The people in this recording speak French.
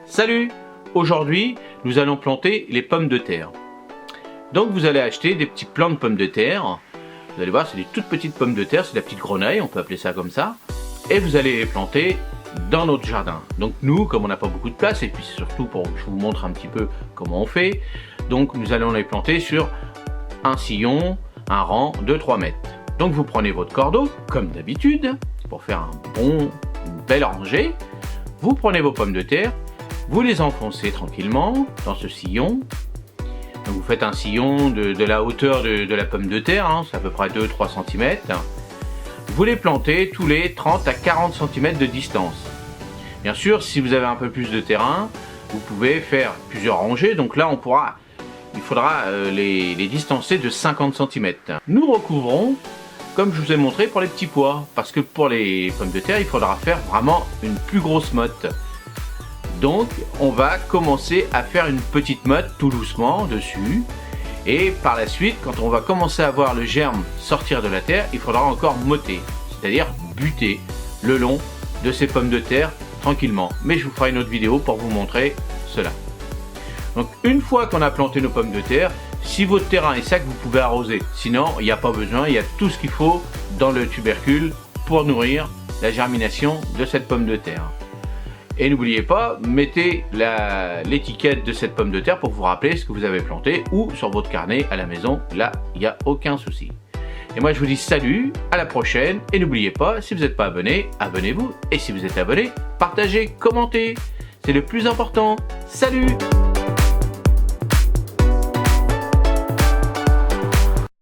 Salut! Aujourd'hui, nous allons planter les pommes de terre. Donc vous allez acheter des petits plants de pommes de terre. Vous allez voir, c'est des toutes petites pommes de terre, c'est de la petite grenaille, on peut appeler ça comme ça. Et vous allez les planter dans notre jardin. Donc nous, comme on n'a pas beaucoup de place, et puis surtout pour que je vous montre un petit peu comment on fait, donc nous allons les planter sur un sillon, un rang de 3 mètres. Donc vous prenez votre cordeau, comme d'habitude, pour faire une belle rangée. Vous prenez vos pommes de terre, vous les enfoncez tranquillement dans ce sillon. Donc vous faites un sillon de la hauteur de la pomme de terre, c'est à peu près 2-3 cm. Vous les plantez tous les 30 à 40 cm de distance. Bien sûr, si vous avez un peu plus de terrain, vous pouvez faire plusieurs rangées. Donc là, il faudra les distancer de 50 cm. Nous recouvrons, comme je vous ai montré pour les petits pois, parce que pour les pommes de terre, il faudra faire vraiment une plus grosse motte. Donc on va commencer à faire une petite motte tout doucement dessus, et par la suite, quand on va commencer à voir le germe sortir de la terre, il faudra encore motter, c'est-à-dire buter le long de ces pommes de terre tranquillement. Mais je vous ferai une autre vidéo pour vous montrer cela. Donc une fois qu'on a planté nos pommes de terre, si votre terrain est sec, vous pouvez arroser. Sinon, il n'y a pas besoin, il y a tout ce qu'il faut dans le tubercule pour nourrir la germination de cette pomme de terre. Et n'oubliez pas, mettez l'étiquette de cette pomme de terre pour vous rappeler ce que vous avez planté, ou sur votre carnet à la maison, là, il n'y a aucun souci. Et moi je vous dis salut, à la prochaine, et n'oubliez pas, si vous n'êtes pas abonné, abonnez-vous, et si vous êtes abonné, partagez, commentez, c'est le plus important. Salut!